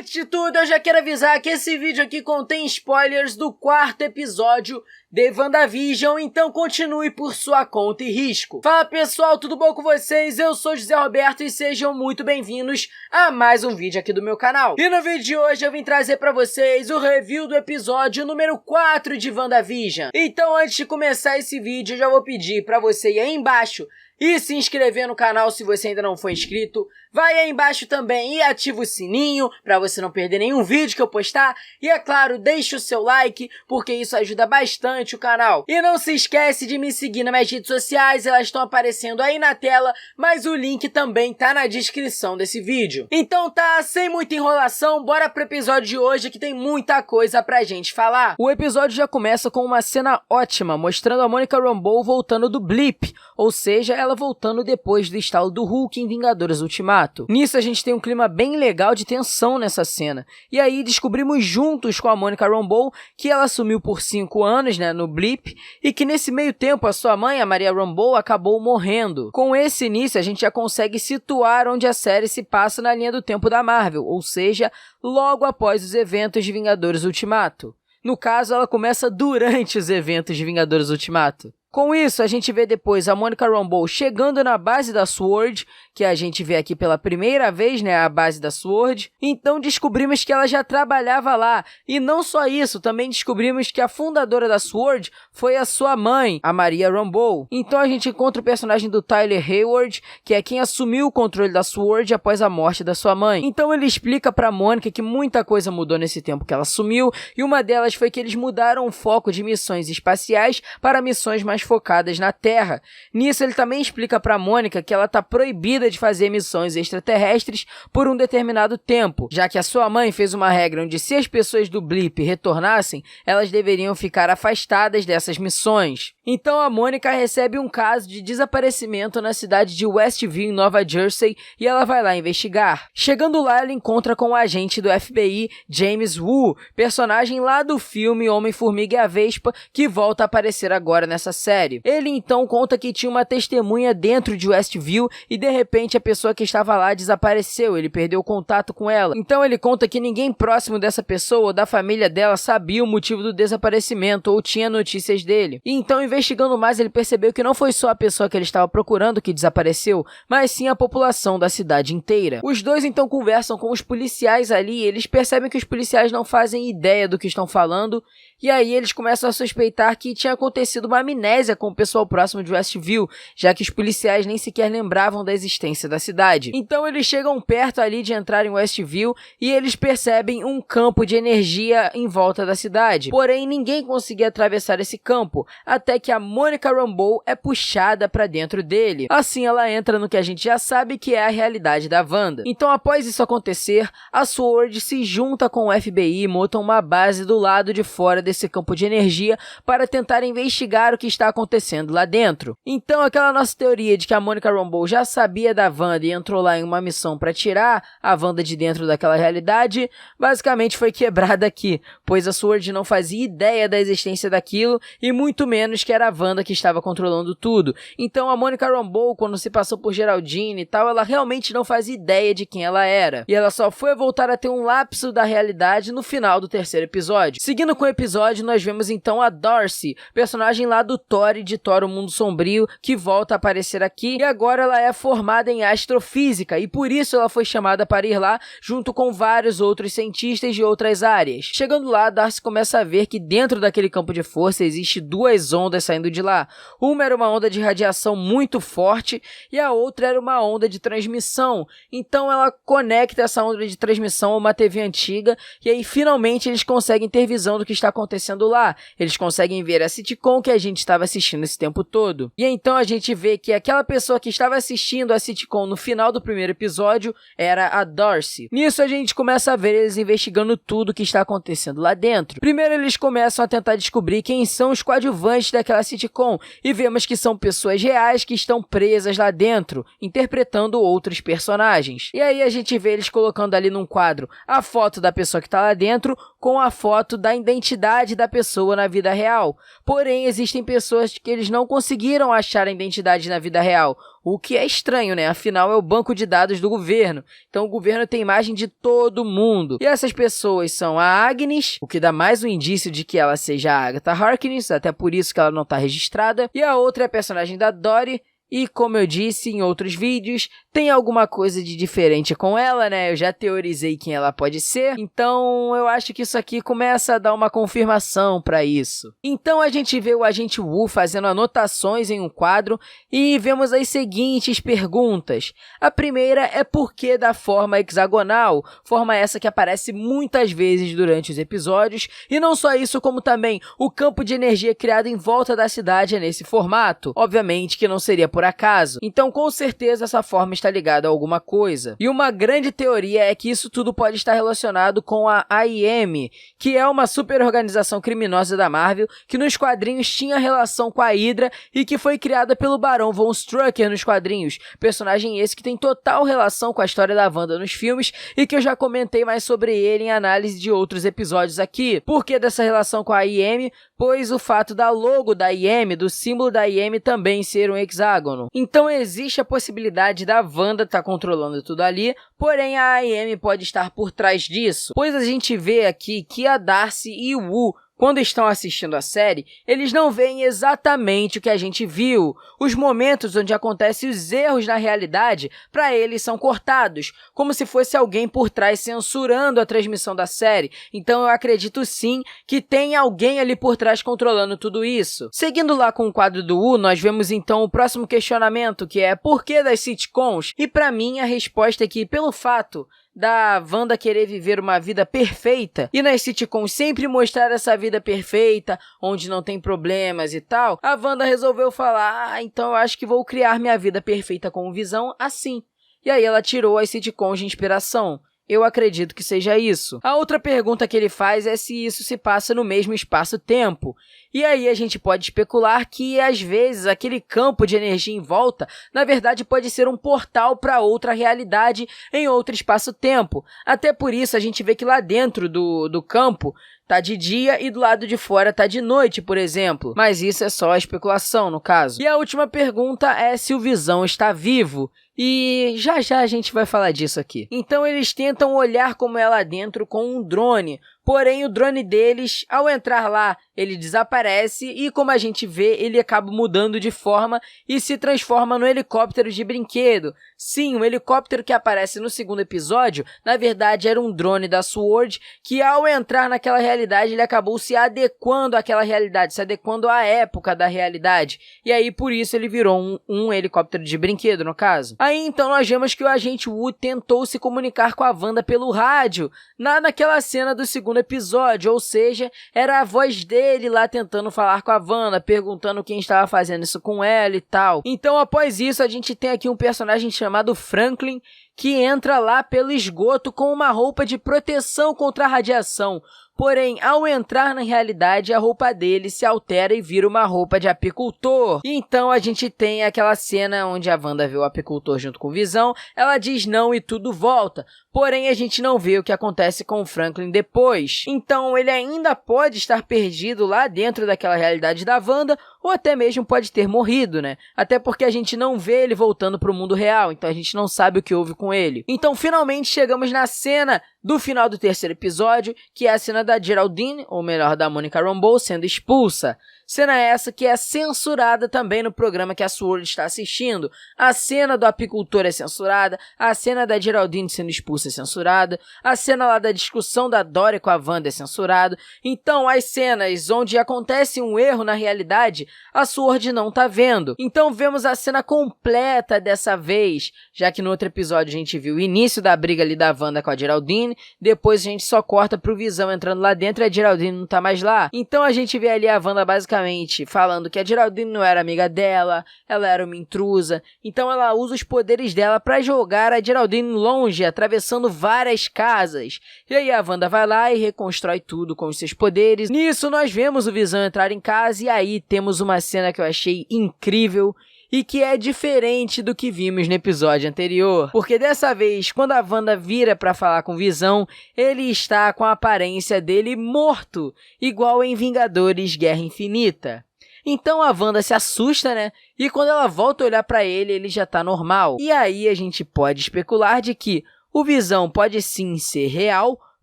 Antes de tudo, eu já quero avisar que esse vídeo aqui contém spoilers do 4º episódio de WandaVision, então continue por sua conta e risco. Fala pessoal, tudo bom com vocês? Eu sou José Roberto e sejam muito bem-vindos a mais um vídeo aqui do meu canal. E no vídeo de hoje eu vim trazer pra vocês o review do episódio número 4 de WandaVision. Então antes de começar esse vídeo, eu já vou pedir pra você ir aí embaixo e se inscrever no canal se você ainda não for inscrito. Vai aí embaixo também e ativa o sininho para você não perder nenhum vídeo que eu postar. E é claro, deixa o seu like, porque isso ajuda bastante o canal. E não se esquece de me seguir nas minhas redes sociais, elas estão aparecendo aí na tela, mas o link também tá na descrição desse vídeo. Então tá, sem muita enrolação, bora pro episódio de hoje que tem muita coisa pra gente falar. O episódio já começa com uma cena ótima, mostrando a Monica Rambeau voltando do blip, ou seja, ela voltando depois do estalo do Hulk em Vingadores Ultimato. Nisso a gente tem um clima bem legal de tensão nessa cena. E aí descobrimos juntos com a Monica Rambeau que ela sumiu por 5 anos, no blip, e que nesse meio tempo a sua mãe, a Maria Rambeau, acabou morrendo. Com esse início a gente já consegue situar onde a série se passa na linha do tempo da Marvel, ou seja, logo após os eventos de Vingadores Ultimato. No caso, ela começa durante os eventos de Vingadores Ultimato. Com isso, a gente vê depois a Monica Rambeau chegando na base da SWORD, que a gente vê aqui pela primeira vez, a base da SWORD. Então descobrimos que ela já trabalhava lá. E não só isso, também descobrimos que a fundadora da SWORD foi a sua mãe, a Maria Rambeau. Então a gente encontra o personagem do Tyler Hayward, que é quem assumiu o controle da SWORD após a morte da sua mãe. Então ele explica pra Monica que muita coisa mudou nesse tempo que ela sumiu, e uma delas foi que eles mudaram o foco de missões espaciais para missões mais focadas na Terra. Nisso ele também explica pra Monica que ela tá proibida de fazer missões extraterrestres por um determinado tempo, já que a sua mãe fez uma regra onde se as pessoas do blip retornassem, elas deveriam ficar afastadas dessas missões. Então a Monica recebe um caso de desaparecimento na cidade de Westview, em Nova Jersey, e ela vai lá investigar. Chegando lá, ela encontra com o agente do FBI, James Woo, personagem lá do filme Homem-Formiga e a Vespa, que volta a aparecer agora nessa série. Ele então conta que tinha uma testemunha dentro de Westview e de repente a pessoa que estava lá desapareceu, ele perdeu o contato com ela. Então ele conta que ninguém próximo dessa pessoa ou da família dela sabia o motivo do desaparecimento ou tinha notícias dele. E então, investigando mais, ele percebeu que não foi só a pessoa que ele estava procurando que desapareceu, mas sim a população da cidade inteira. Os dois então conversam com os policiais ali e eles percebem que os policiais não fazem ideia do que estão falando, e aí eles começam a suspeitar que tinha acontecido uma amnésia com o pessoal próximo de Westview, já que os policiais nem sequer lembravam da existência da cidade. Então eles chegam perto ali de entrar em Westview e eles percebem um campo de energia em volta da cidade. Porém, ninguém conseguia atravessar esse campo, até que a Monica Rambeau é puxada para dentro dele. Assim ela entra no que a gente já sabe que é a realidade da Wanda. Então após isso acontecer, a SWORD se junta com o FBI e monta uma base do lado de fora desse campo de energia para tentar investigar o que está acontecendo lá dentro. Então aquela nossa teoria de que a Monica Rambeau já sabia da Wanda e entrou lá em uma missão para tirar a Wanda de dentro daquela realidade, basicamente foi quebrada aqui, pois a SWORD não fazia ideia da existência daquilo e muito menos que era a Wanda que estava controlando tudo. Então a Monica Rambeau, quando se passou por Geraldine e tal, ela realmente não fazia ideia de quem ela era. E ela só foi voltar a ter um lapso da realidade no final do 3º episódio. Seguindo com o episódio, nós vemos então a Darcy, personagem lá do Thor e de Thor, o Mundo Sombrio, que volta a aparecer aqui, e agora ela é formada em astrofísica, e por isso ela foi chamada para ir lá, junto com vários outros cientistas de outras áreas. Chegando lá, Darcy começa a ver que dentro daquele campo de força existe 2 ondas saindo de lá. Uma era uma onda de radiação muito forte, e a outra era uma onda de transmissão. Então ela conecta essa onda de transmissão a uma TV antiga, e aí finalmente eles conseguem ter visão do que está acontecendo lá. Eles conseguem ver a sitcom que a gente estava assistindo esse tempo todo. E então a gente vê que aquela pessoa que estava assistindo a sitcom no final do 1º episódio era a Darcy. Nisso a gente começa a ver eles investigando tudo que está acontecendo lá dentro. Primeiro eles começam a tentar descobrir quem são os coadjuvantes daquela sitcom e vemos que são pessoas reais que estão presas lá dentro, interpretando outros personagens. E aí a gente vê eles colocando ali num quadro a foto da pessoa que está lá dentro com a foto da identidade da pessoa na vida real. Porém, existem pessoas que eles não conseguiram achar a identidade na vida real, o que é estranho, né? Afinal, é o banco de dados do governo. Então, o governo tem imagem de todo mundo. E essas pessoas são a Agnes, o que dá mais um indício de que ela seja a Agatha Harkness, até por isso que ela não está registrada. E a outra é a personagem da Dory. E como eu disse em outros vídeos, tem alguma coisa de diferente com ela, né? Eu já teorizei quem ela pode ser, então eu acho que isso aqui começa a dar uma confirmação para isso. Então a gente vê o agente Wu fazendo anotações em um quadro e vemos as seguintes perguntas. A primeira é por que da forma hexagonal, forma essa que aparece muitas vezes durante os episódios, e não só isso, como também o campo de energia criado em volta da cidade é nesse formato. Obviamente que não seria por acaso. Então, com certeza, essa forma está ligada a alguma coisa. E uma grande teoria é que isso tudo pode estar relacionado com a AIM, que é uma super-organização criminosa da Marvel, que nos quadrinhos tinha relação com a Hydra e que foi criada pelo Barão Von Strucker nos quadrinhos. Personagem esse que tem total relação com a história da Wanda nos filmes e que eu já comentei mais sobre ele em análise de outros episódios aqui. Por que dessa relação com a AIM? Pois o fato da logo da IM, do símbolo da IM também ser um hexágono. Então existe a possibilidade da Wanda estar controlando tudo ali, porém a AIM pode estar por trás disso, pois a gente vê aqui que a Darcy e o Wu, quando estão assistindo a série, eles não veem exatamente o que a gente viu. Os momentos onde acontecem os erros na realidade, para eles são cortados, como se fosse alguém por trás censurando a transmissão da série. Então eu acredito sim que tem alguém ali por trás controlando tudo isso. Seguindo lá com o quadro do Wu, nós vemos então o próximo questionamento, que é por que das sitcoms? E para mim a resposta é que pelo fato da Wanda querer viver uma vida perfeita e nas sitcoms sempre mostrar essa vida perfeita, onde não tem problemas e tal, a Wanda resolveu falar, então eu acho que vou criar minha vida perfeita com o Visão assim. E aí ela tirou as sitcoms de inspiração. Eu acredito que seja isso. A outra pergunta que ele faz é se isso se passa no mesmo espaço-tempo. E aí a gente pode especular que, às vezes, aquele campo de energia em volta, na verdade, pode ser um portal para outra realidade em outro espaço-tempo. Até por isso, a gente vê que lá dentro do campo tá de dia e do lado de fora tá de noite, por exemplo. Mas isso é só especulação, no caso. E a última pergunta é se o Visão está vivo. E já já a gente vai falar disso aqui. Então eles tentam olhar como é lá dentro com um drone, porém o drone deles, ao entrar lá, ele desaparece e, como a gente vê, ele acaba mudando de forma e se transforma no helicóptero de brinquedo. Sim, o helicóptero que aparece no segundo episódio, na verdade era um drone da SWORD, que ao entrar naquela realidade ele acabou se adequando àquela realidade, se adequando à época da realidade. E aí por isso ele virou um helicóptero de brinquedo, no caso. Aí então nós vemos que o agente Wu tentou se comunicar com a Wanda pelo rádio, naquela cena do segundo episódio, ou seja, era a voz dele lá tentando falar com a Wanda, perguntando quem estava fazendo isso com ela e tal. Então após isso a gente tem aqui um personagem chamado Franklin, que entra lá pelo esgoto com uma roupa de proteção contra a radiação. Porém, ao entrar na realidade, a roupa dele se altera e vira uma roupa de apicultor. E então a gente tem aquela cena onde a Wanda vê o apicultor junto com o Visão, ela diz não e tudo volta. Porém, a gente não vê o que acontece com o Franklin depois. Então, ele ainda pode estar perdido lá dentro daquela realidade da Wanda, ou até mesmo pode ter morrido, né? Até porque a gente não vê ele voltando para o mundo real, então a gente não sabe o que houve com ele. Então, finalmente, chegamos na cena do final do terceiro episódio, que é a cena da Geraldine, ou melhor, da Monica Rambeau, sendo expulsa. Cena essa que é censurada também no programa que a SWORD está assistindo. A cena do apicultor é censurada, a cena da Geraldine sendo expulsa é censurada, a cena lá da discussão da Dory com a Wanda é censurada. Então, as cenas onde acontece um erro na realidade, a SWORD não tá vendo. Então, vemos a cena completa dessa vez, já que no outro episódio a gente viu o início da briga ali da Wanda com a Geraldine, depois a gente só corta pro Visão entrando lá dentro e a Geraldine não tá mais lá. Então, a gente vê ali a Wanda basicamente falando que a Geraldine não era amiga dela, ela era uma intrusa, então ela usa os poderes dela para jogar a Geraldine longe, atravessando várias casas. E aí a Wanda vai lá e reconstrói tudo com os seus poderes. Nisso nós vemos o Visão entrar em casa e aí temos uma cena que eu achei incrível e que é diferente do que vimos no episódio anterior, porque dessa vez, quando a Wanda vira pra falar com o Visão, ele está com a aparência dele morto, igual em Vingadores Guerra Infinita. Então a Wanda se assusta, né? E quando ela volta a olhar pra ele, ele já tá normal. E aí a gente pode especular de que o Visão pode sim ser real,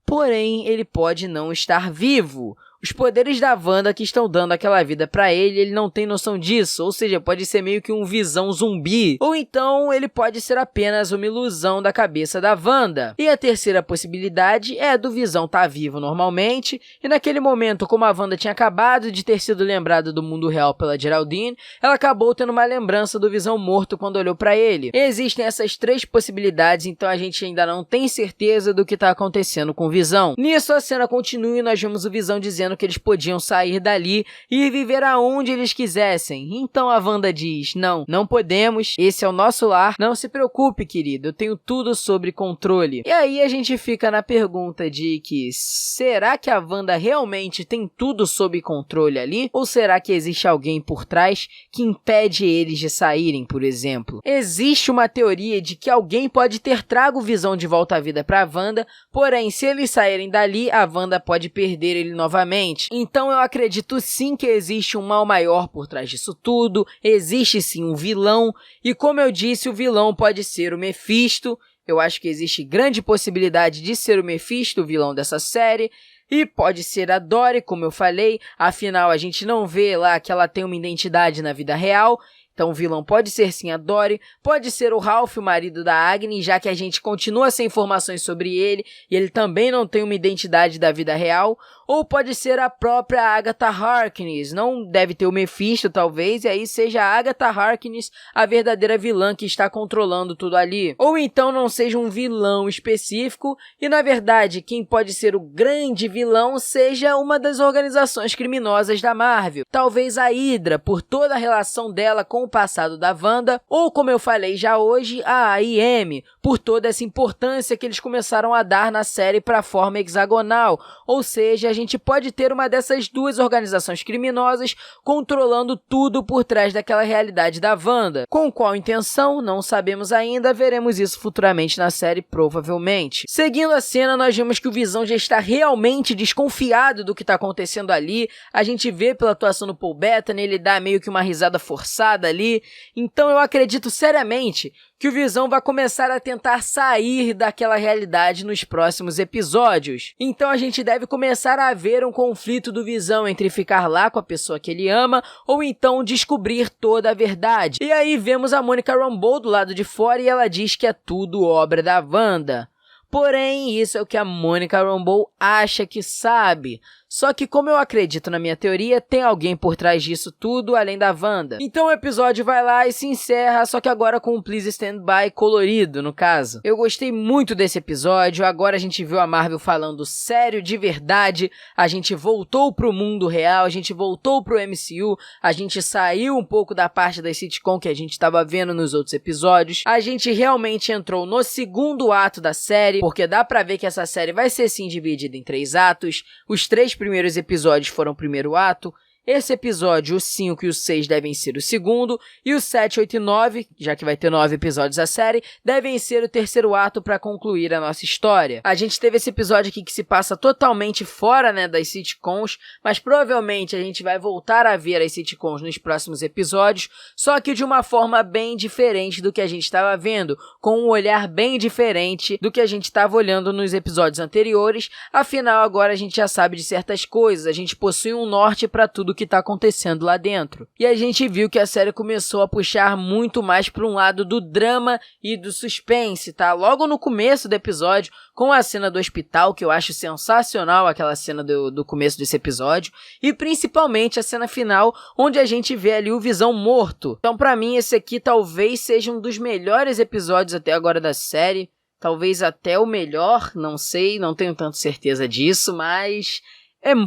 porém ele pode não estar vivo. Os poderes da Wanda que estão dando aquela vida pra ele, ele não tem noção disso, ou seja, pode ser meio que um Visão zumbi, ou então ele pode ser apenas uma ilusão da cabeça da Wanda. E a terceira possibilidade é do Visão estar vivo normalmente, e naquele momento, como a Wanda tinha acabado de ter sido lembrada do mundo real pela Geraldine, ela acabou tendo uma lembrança do Visão morto quando olhou pra ele. Existem essas três possibilidades, então a gente ainda não tem certeza do que tá acontecendo com o Visão. Nisso a cena continua e nós vemos o Visão dizendo que eles podiam sair dali e viver aonde eles quisessem. Então a Wanda diz, não podemos, esse é o nosso lar, não se preocupe, querido, eu tenho tudo sob controle. E aí a gente fica na pergunta de que, será que a Wanda realmente tem tudo sob controle ali? Ou será que existe alguém por trás que impede eles de saírem, por exemplo? Existe uma teoria de que alguém pode ter trago o Visão de volta à vida pra Wanda, porém, se eles saírem dali, a Wanda pode perder ele novamente. Então eu acredito sim que existe um mal maior por trás disso tudo, existe sim um vilão, e como eu disse, o vilão pode ser o Mephisto. Eu acho que existe grande possibilidade de ser o Mephisto, o vilão dessa série, e pode ser a Dory, como eu falei, afinal a gente não vê lá que ela tem uma identidade na vida real. Então o vilão pode ser sim a Dory, pode ser o Ralph, o marido da Agnes, já que a gente continua sem informações sobre ele e ele também não tem uma identidade da vida real, ou pode ser a própria Agatha Harkness, não deve ter o Mephisto talvez, e aí seja a Agatha Harkness a verdadeira vilã que está controlando tudo ali. Ou então não seja um vilão específico e na verdade quem pode ser o grande vilão seja uma das organizações criminosas da Marvel, talvez a Hydra, por toda a relação dela com o passado da Wanda, ou como eu falei já hoje, a AIM, por toda essa importância que eles começaram a dar na série para a forma hexagonal, ou seja, a gente pode ter uma dessas duas organizações criminosas controlando tudo por trás daquela realidade da Wanda. Com qual intenção, não sabemos ainda, veremos isso futuramente na série provavelmente. Seguindo a cena, nós vemos que o Visão já está realmente desconfiado do que está acontecendo ali, a gente vê pela atuação do Paul Bettany, ele dá meio que uma risada forçada ali, então eu acredito seriamente que o Visão vai começar a tentar sair daquela realidade nos próximos episódios. Então a gente deve começar a ver um conflito do Visão entre ficar lá com a pessoa que ele ama ou então descobrir toda a verdade. E aí vemos a Monica Rambeau do lado de fora e ela diz que é tudo obra da Wanda. Porém, isso é o que a Monica Rambeau acha que sabe. Só que como eu acredito na minha teoria, tem alguém por trás disso tudo além da Wanda. Então o episódio vai lá e se encerra, só que agora com um Please Stand By colorido, no caso. Eu gostei muito desse episódio, agora a gente viu a Marvel falando sério de verdade, a gente voltou pro mundo real, a gente voltou pro MCU, a gente saiu um pouco da parte da sitcom que a gente estava vendo nos outros episódios, a gente realmente entrou no segundo ato da série, porque dá pra ver que essa série vai ser sim dividida em 3 atos, os 3 primeiros episódios foram o primeiro ato, esse episódio, o 5 e o 6 devem ser o segundo, e o 7, 8 e 9, já que vai ter 9 episódios a série, devem ser o terceiro ato para concluir a nossa história. A gente teve esse episódio aqui que se passa totalmente fora, né, das sitcoms, mas provavelmente a gente vai voltar a ver as sitcoms nos próximos episódios, só que de uma forma bem diferente do que a gente estava vendo, com um olhar bem diferente do que a gente estava olhando nos episódios anteriores, afinal agora a gente já sabe de certas coisas, a gente possui um norte para tudo que tá acontecendo lá dentro. E a gente viu que a série começou a puxar muito mais para um lado do drama e do suspense, tá? Logo no começo do episódio, com a cena do hospital, que eu acho sensacional, aquela cena do começo desse episódio, e principalmente a cena final, onde a gente vê ali o Visão morto. Então pra mim esse aqui talvez seja um dos melhores episódios até agora da série, talvez até o melhor, não sei, não tenho tanta certeza disso, mas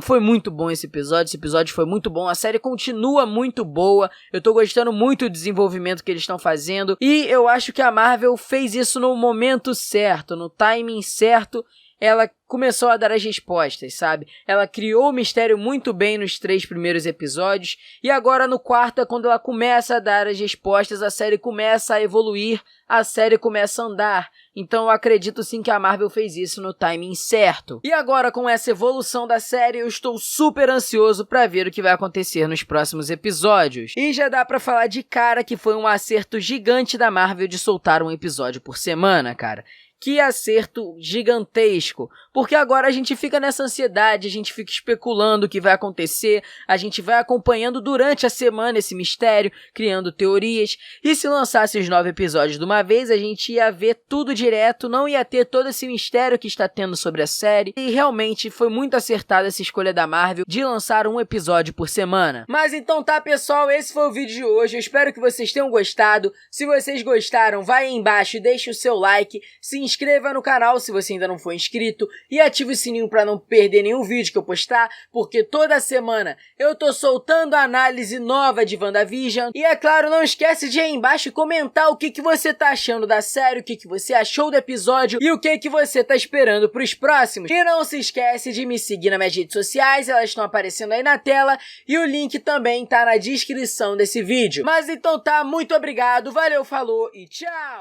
foi muito bom esse episódio foi muito bom, a série continua muito boa, eu tô gostando muito do desenvolvimento que eles estão fazendo, e eu acho que a Marvel fez isso no momento certo, no timing certo, ela começou a dar as respostas, sabe? Ela criou o mistério muito bem nos 3 primeiros episódios, e agora no quarto é quando ela começa a dar as respostas, a série começa a evoluir, a série começa a andar. Então eu acredito sim que a Marvel fez isso no timing certo. E agora, com essa evolução da série, eu estou super ansioso pra ver o que vai acontecer nos próximos episódios. E já dá pra falar de cara que foi um acerto gigante da Marvel de soltar um episódio por semana, cara. Que acerto gigantesco, porque agora a gente fica nessa ansiedade, a gente fica especulando o que vai acontecer, a gente vai acompanhando durante a semana esse mistério, criando teorias, e se lançasse os 9 episódios de uma vez, a gente ia ver tudo direto, não ia ter todo esse mistério que está tendo sobre a série, e realmente foi muito acertada essa escolha da Marvel de lançar um episódio por semana. Mas então tá, pessoal, esse foi o vídeo de hoje, eu espero que vocês tenham gostado. Se vocês gostaram, vai aí embaixo e deixe o seu like, se inscreva no canal se você ainda não for inscrito e ative o sininho para não perder nenhum vídeo que eu postar, porque toda semana eu tô soltando análise nova de WandaVision. E é claro, não esquece de ir aí embaixo comentar o que você tá achando da série, o que você achou do episódio e o que você tá esperando pros próximos. E não se esquece de me seguir nas minhas redes sociais, elas estão aparecendo aí na tela e o link também tá na descrição desse vídeo. Mas então tá, muito obrigado, valeu, falou e tchau!